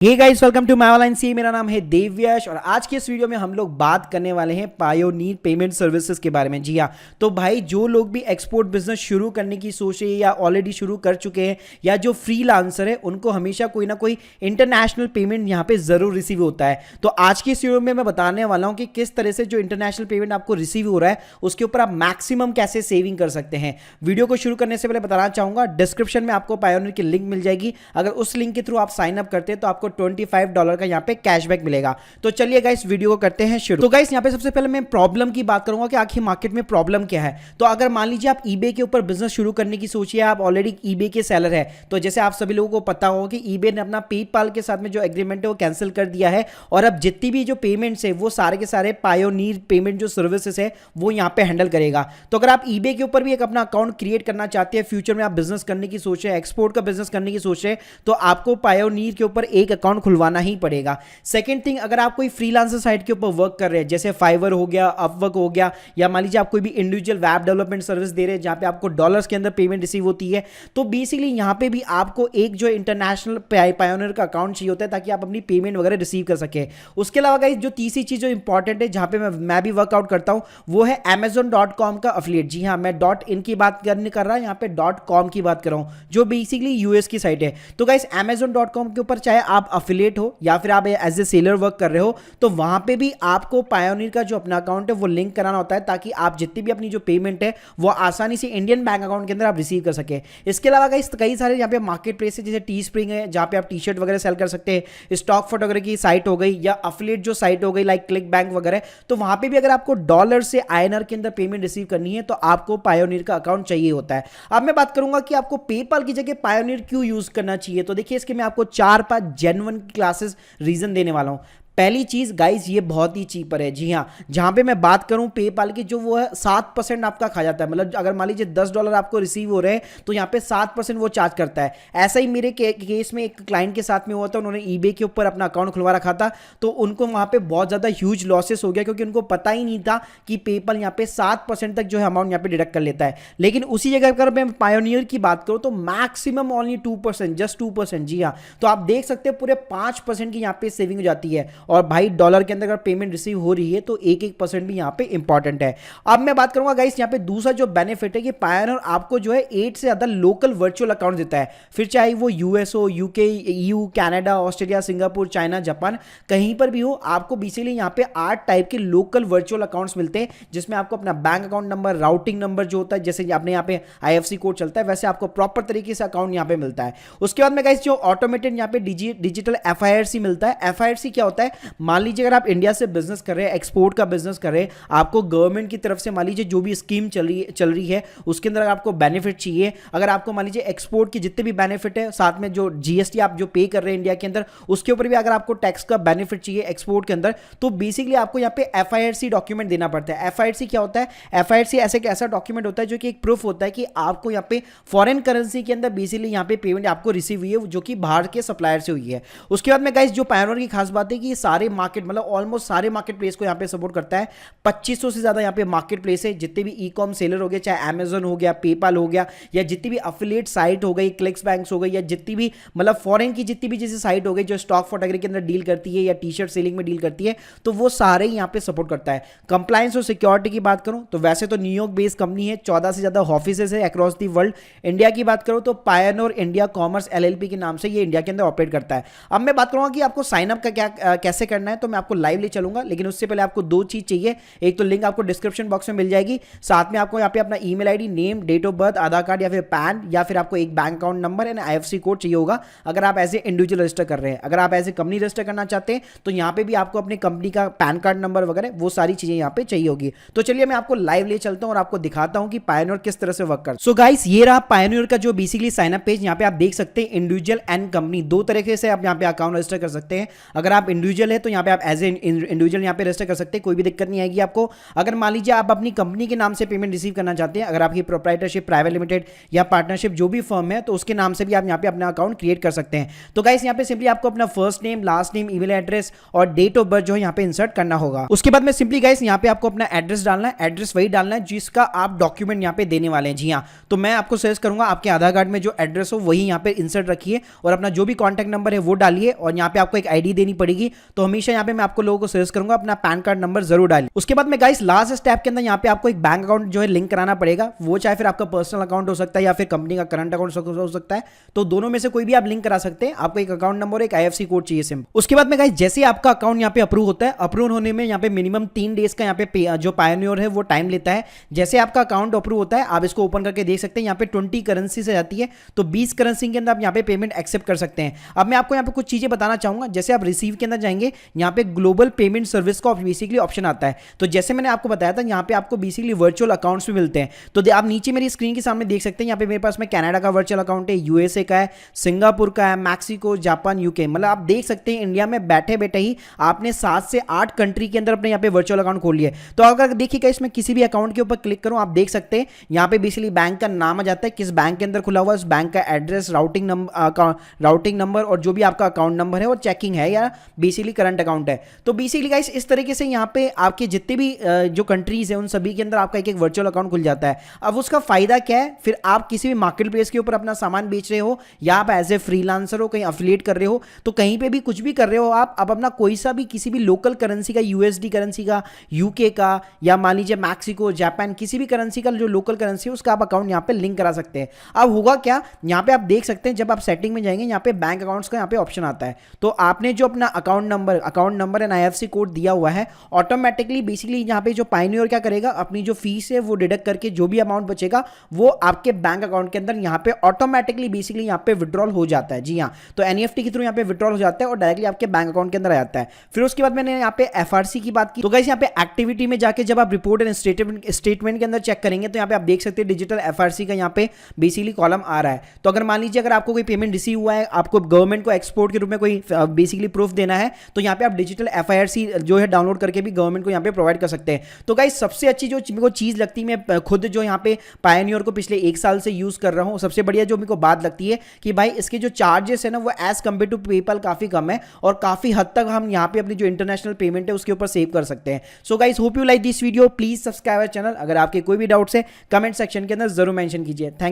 Hey guys, welcome to my online सी। मेरा नाम है देवयश और आज के इस वीडियो में हम लोग बात करने वाले हैं पायोनियर पेमेंट सर्विसेज के बारे में। जी हाँ, तो भाई जो लोग भी एक्सपोर्ट बिजनेस शुरू करने की सोच रहे हैं या ऑलरेडी शुरू कर चुके हैं या जो फ्रीलांसर है उनको हमेशा कोई ना कोई इंटरनेशनल पेमेंट यहाँ पे जरूर रिसीव होता है। तो आज की इस वीडियो में मैं बताने वाला हूँ कि किस तरह से जो इंटरनेशनल पेमेंट आपको रिसीव हो रहा है उसके ऊपर आप मैक्सिमम कैसे सेविंग कर सकते हैं। वीडियो को शुरू करने से पहले बताना चाहूंगा, डिस्क्रिप्शन में आपको पायोनियर की लिंक मिल जाएगी। अगर उस लिंक के थ्रू आप साइन अप करते हैं तो आपको $25 का यहाँ पे कैशबैक मिलेगा। तो चलिए गाइस वीडियो को करते हैं शुरू। तो गाइस यहाँ पे सबसे पहले मैं प्रॉब्लम की बात करूंगा कि आखिर मार्केट में प्रॉब्लम क्या है। तो अगर मान लीजिए आप ईबे के ऊपर बिजनेस शुरू करने की सोचिए, आप ऑलरेडी ईबे के सेलर है, तो जैसे आप सभी लोगों को पता होगा कि ईबे ने अपना पेपाल के साथ में जो एग्रीमेंट है वो कैंसिल कर दिया है और अब जितनी भी जो पेमेंट्स है वो सारे के सारे पायोनियर पेमेंट जो सर्विसेज है वो यहाँ पे हैंडल करेगा। तो अगर आप ईबे के ऊपर भी एक अपना अकाउंट क्रिएट करना चाहते हैं, फ्यूचर में आप बिजनेस करने की सोच रहे हैं, एक्सपोर्ट का बिजनेस करने की सोच रहे हैं, तो आपको पायोनियर के ऊपर एक अकाउंट खुलवाना ही पड़ेगा। सेकंड थिंग, अगर आप कोई फ्रीलांसर साइट के ऊपर वर्क कर रहे हैं, जैसे फाइवर हो गया, अपवर्क हो गया, या मान लीजिए आप कोई भी इंडिविजुअल वेब डेवलपमेंट सर्विस दे रहे हैं जहां पे आपको डॉलर्स के अंदर पेमेंट रिसीव होती है, तो बेसिकली यहां पे भी आपको एक जो इंटरनेशनल पायोनियर का अकाउंट चाहिए होता है ताकि आप अपनी पेमेंट वगैरह रिसीव कर सके। उसके अलावा गाइस जो तीसरी चीज जो इंपॉर्टेंट है जहां पे मैं भी वर्कआउट करता हूं वो है amazon.com का अफिलिएट। जी हाँ, मैं .in की बात कर रहा हूं, यहां पे .com की बात कर रहा हूं जो बेसिकली यूएस की साइट है। तो गाइस amazon.com के ऊपर चाहे आप अफिलिएट हो या फिर आप एज ए सेलर वर्क कर रहे हो, तो वहां पे भी आपको पायोनियर का जो अपना अकाउंट है वो लिंक कराना होता है ताकि आप जितनी भी अपनी जो पेमेंट है वो आसानी से इंडियन बैंक अकाउंट के अंदर आप रिसीव कर सके। इसके अलावा गाइस कई सारे यहाँ पे मार्केट प्लेस है, जैसे टी स्प्रिंग है जहां पे आप टी शर्ट वगैरह सेल कर सकते हैं, स्टॉक फोटोग्राफी की साइट हो गई या अफिलिएट जो साइट हो गई लाइक क्लिक बैंक वगैरह। तो वहां पे भी अगर आपको डॉलर से आईएनआर के अंदर पेमेंट रिसीव करनी है तो आपको पायोनियर का अकाउंट चाहिए होता है। अब मैं बात करूंगा कि आपको पेपाल की जगह पायोनियर क्यों यूज करना चाहिए। तो देखिए इसके मैं आपको 4-5 जेन्युइन क्लासेस रीजन देने वाला हूं। पहली चीज गाइस ये बहुत ही चीपर है। जी हाँ, जहां पे मैं बात करूं पेपाल की, जो वो है 7% आपका खा जाता है। मतलब अगर मान लीजिए $10 आपको रिसीव हो रहे हैं तो यहाँ पे 7% वो चार्ज करता है। ऐसा ही मेरे केस में एक क्लाइंट के साथ में हुआ था, उन्होंने ईबे के ऊपर अपना अकाउंट खुलवा रखा था तो उनको वहां पे बहुत ज्यादा ह्यूज लॉसेस हो गया क्योंकि उनको पता ही नहीं था कि पेपाल यहाँ पे 7% तक जो है अमाउंट यहाँ पे डिडक्ट कर लेता है। लेकिन उसी जगह अगर मैं पायोनियर की बात करूं तो मैक्सिमम ओनली 2%, जस्ट 2%। जी हाँ, तो आप देख सकते हैं पूरे 5% की यहाँ पे सेविंग हो जाती है। और भाई डॉलर के अंदर अगर पेमेंट रिसीव हो रही है तो 1% भी यहां पे इंपॉर्टेंट है। अब मैं बात करूंगा गाइस यहां पे दूसरा जो बेनिफिट है कि पायोनियर आपको जो है 8 से ज्यादा लोकल वर्चुअल अकाउंट देता है। फिर चाहे वो यूएस हो, UK, EU, Canada, Australia, Singapore, China, Japan, कहीं पर भी हो, आपको बेसिकली यहां पे 8 टाइप के लोकल वर्चुअल अकाउंट्स मिलते हैं जिसमें आपको अपना bank account number, routing number जो होता है, जैसे आपने यहाँ पे आईएफएससी कोड चलता है वैसे आपको प्रॉपर तरीके से अकाउंट यहाँ पे मिलता है। उसके बाद में गाइस जो ऑटोमेटेड यहाँ पे डिजिटल एफआईआरसी मिलता है। एफआईआरसी क्या होता है, मान लीजिए अगर आप इंडिया से बिजनेस कर रहे हैं, एक्सपोर्ट का बिजनेस कर रहे हैं, आपको गवर्नमेंट की तरफ से मान लीजिए जो भी स्कीम चल रही है उसके अंदर आपको बेनिफिट चाहिए। अगर आपको मान लीजिए एक्सपोर्ट की जितने भी बेनिफिट है, साथ में जो जीएसटी आप जो पे कर रहे हैं इंडिया के अंदर उसके ऊपर भी अगर आपको टैक्स का बेनिफिट चाहिए एक्सपोर्ट के अंदर, तो बेसिकली आपको यहाँ पे एफआईआरसी डॉक्यूमेंट देना पड़ता है। एफआईआरसी क्या होता है, एफआईआरसी ऐसा डॉक्यूमेंट होता है जो कि एक प्रूफ होता है कि आपको यहाँ पे फॉरेन करेंसी के अंदर बेसिकली यहाँ पे पेमेंट आपको रिसीव हुई है जो कि बाहर के सप्लायर से हुई है। उसके बाद में गाइस जो पायोनियर की खास बात है कि सारे मार्केट, मतलब ऑलमोस्ट सारे मार्केट प्लेस को यहाँ पे सपोर्ट करता है। 2500 से ज्यादा यहाँ पे मार्केट प्लेस है, जितने भी ई कॉम सेलर हो गए, चाहे अमेजन हो गया, पेपाल हो गया, या जितनी भी अफिलिएट साइट हो गई, क्लिक्स बैंक्स हो गई, या जितनी भी मतलब फॉरेन की जितनी भी जैसे साइट हो गई जो स्टॉक फोटोग्राफी के अंदर डील करती है या टी शर्ट सेलिंग में डील करती है, तो वो सारे यहाँ पे सपोर्ट करता है। कंप्लायंस और सिक्योरिटी की बात करूं तो वैसे तो न्यूयॉर्क बेस्ड कंपनी है, 14 से ज्यादा ऑफिसेज है अक्रॉस दी वर्ल्ड। इंडिया की बात करूं तो पायोनियर इंडिया कॉमर्स एलएलपी के नाम से ये इंडिया के अंदर ऑपरेट करता है। अब मैं बात करूंगा कि आपको साइन अप का कैसे करना है, तो मैं आपको लाइव ले चलूंगा, लेकिन उससे पहले आपको 2 चीज चाहिए। एक तो लिंक आपको डिस्क्रिप्शन बॉक्स में मिल जाएगी, साथ में आपको यहाँ पे अपना email ID, name, date of birth, Aadhaar card या फिर पैन, या फिर आपको एक bank account number and IFSC code चाहिए होगा अगर आप एज ए इंडिविजुअल रजिस्टर कर रहे हैं। अगर आप एज ए कंपनी रजिस्टर करना चाहते हैं तो यहाँ पे भी आपको अपने कंपनी का पैन कार्ड नंबर वगैरह वो सारी चीजें यहाँ पे चाहिए होगी। तो चलिए मैं आपको लाइव ले चलता हूँ और आपको दिखाता हूँ कि पायोनियर किस तरह से वर्क करता है। सो गाइस ये रहा पायोनियर का जो बेसिकली साइन अप पेज। यहाँ पे आप देख सकते हैं इंडिविजुअल एंड कंपनी, 2 तरीके से आप यहाँ पे अकाउंट रजिस्टर कर सकते हैं। अगर आप इंडिविजुअल इंडिविजुअल है तो यहाँ पे आप एज ए इंडिविजुअल यहाँ पे रजिस्टर कर सकते हैं, कोई भी दिक्कत नहीं आएगी आपको। अगर मान लीजिए आप अपनी कंपनी के नाम से पेमेंट रिसीव करना चाहते हैं, अगर आपकी प्रोप्राइटरशिप, प्राइवेट लिमिटेड या पार्टनरशिप जो भी फर्म है, तो उसके नाम से भी आप यहाँ पे अपना अकाउंट क्रिएट कर सकते हैं। तो गाइस यहाँ पे सिंपली आपको अपना first name, last name, email address और डेट ऑफ बर्थ जो है यहाँ पे इंसर्ट करना होगा। उसके बाद में सिंपली गाइस यहाँ पे आपको अपना एड्रेस डालना है, एड्रेस वही डालना है जिसका आप डॉक्यूमेंट यहाँ पे देने वाले हैं। जी हाँ, तो मैं आपको सजेस्ट करूंगा आपके आधार कार्ड में जो एड्रेस हो वही यहाँ पे इंसर्ट रखिए और अपना जो भी कॉन्टैक्ट नंबर है वो डालिए और यहाँ पे आपको एक आईडी देनी पड़ेगी। तो हमेशा यहाँ पे मैं आपको लोगों को सजेस्ट करूंगा अपना पैन कार्ड नंबर जरूर डालिए। उसके बाद में गाइस लास्ट स्टेप के अंदर यहाँ पे आपको एक बैंक अकाउंट जो है लिंक कराना पड़ेगा, वो चाहे फिर आपका पर्सनल अकाउंट हो सकता है या फिर कंपनी का करंट अकाउंट हो सकता है, तो दोनों में से कोई भी आप लिंक करा सकते हैं। आपको एक अकाउंट नंबर, एक IFSC कोड चाहिए सिम। उसके बाद में गाइस जैसे आपका अकाउंट यहाँ पे अप्रूव होता है, अप्रूव होने में यहाँ पे मिनिमम 3 डेज का यहाँ पे जो पायोनियर है वो टाइम लेता है। जैसे आपका अकाउंट अप्रूव होता है आप इसको ओपन करके देख सकते हैं, यहाँ पे 20 करेंसी से जाती है, तो 20 करेंसी के अंदर आप यहाँ पे पेमेंट एक्सेप्ट कर सकते हैं। अब मैं आपको यहाँ पे कुछ चीजें बताना चाहूंगा। जैसे आप रिसीव के अंदर जाएंगे, यहाँ पे ग्लोबल पेमेंट सर्विस का बेसिकली ऑप्शन आता है। तो जैसे मैंने आपको बताया था, यहाँ पे आपको बेसिकली वर्चुअल अकाउंट्स भी मिलते हैं। तो आप नीचे मेरी स्क्रीन के सामने देख सकते हैं, यहाँ पे मेरे पास में कनाडा का वर्चुअल अकाउंट है, USA का है, सिंगापुर का है, मैक्सिको, जापान, UK। मतलब आप देख सकते हैं इंडिया में बैठे बैठे ही आपने 7 से 8 कंट्री के अंदर अपने यहाँ पे वर्चुअल अकाउंट खोल लिया। तो अगर देखिएगा इसमें किसी भी अकाउंट के ऊपर क्लिक करूं, आप देख सकते हैं यहाँ पे बेसिकली बैंक का नाम आ जाता है, किस बैंक के अंदर खुला हुआ है, उस बैंक का एड्रेस, राउटिंग नंबर और जो भी आपका अकाउंट नंबर है और चेकिंग है या बेसिकली करंट अकाउंट है। तो बेसिकली गाइस इस तरीके से यहाँ पे आपके जितने भी जो कंट्रीज है उन सभी के अंदर आपका एक वर्चुअल अकाउंट खुल जाता है। अब उसका फायदा क्या है, फिर आप किसी भी मार्केट प्लेस के ऊपर अपना सामान बेच रहे हो या आप एज ए फ्रीलांसर हो, कहीं अफिलिएट कर रहे हो, तो कहीं पे भी कुछ भी कर रहे हो आप अपना कोई सा भी किसी भी लोकल करेंसी का, USD करेंसी का, UK का या मान लीजिए मैक्सिको, जापान, किसी भी करेंसी का जो लोकल करेंसी है उसका आप अकाउंट यहाँ पे लिंक करा सकते हैं। अब होगा क्या, यहाँ पे आप देख सकते हैं जब आप सेटिंग में जाएंगे यहाँ पे बैंक अकाउंट्स का यहाँ पे ऑप्शन आता है। तो आपने जो अपना account number and IFSC code दिया हुआ है, ऑटोमेटिकली बेसिकली यहाँ पे जो पायोनियर क्या करेगा, अपनी जो फीस है वो डिडक्ट करके जो भी अमाउंट बचेगा वो आपके बैंक अकाउंट के अंदर यहाँ पे ऑटोमेटिकली बेसिकली यहाँ पे विड्रॉल हो जाता है। जी हाँ, तो NEFT के थ्रू यहाँ पे विड्रॉल हो जाता है और डायरेक्टली आपके बैंक अकाउंट के अंदर आ जाता है। फिर उसके बाद मैंने यहाँ पे FRC की बात की। तो गाइस यहाँ पे एक्टिविटी में जाके जब आप रिपोर्ट एंड स्टेटमेंट के अंदर चेक करेंगे तो यहाँ पे आप देख सकते हैं डिजिटल FRC का यहाँ पे बेसिकली कॉलम आ रहा है। तो अगर मान लीजिए अगर आपको कोई पेमेंट रिसीव हुआ है, आपको गवर्नमेंट को एक्सपोर्ट के रूप में कोई बेसिकली प्रूफ देना है, तो यहाँ पे आप डिजिटल FIRC जो है डाउनलोड करके भी गवर्नमेंट को यहाँ पे प्रोवाइड कर सकते हैं। तो गाइस सबसे अच्छी जो मेरे को चीज लगती है, मैं खुद जो यहाँ पे पायोनियर को पिछले 1 साल से यूज कर रहा हूँ, सबसे बढ़िया जो मेरे को बात लगती है कि भाई इसके जो चार्जेस है ना वो एज कंपेयर टू पेपल काफी कम है और काफी हद तक हम यहाँ पे अपनी जो इंटरनेशनल पेमेंट है उसके ऊपर सेव कर सकते हैं। So guys hope you like this video, please subscribe our channel. अगर आपके कोई भी डाउट्स है कमेंट सेक्शन के अंदर जरूर मेंशन कीजिए। Thank you.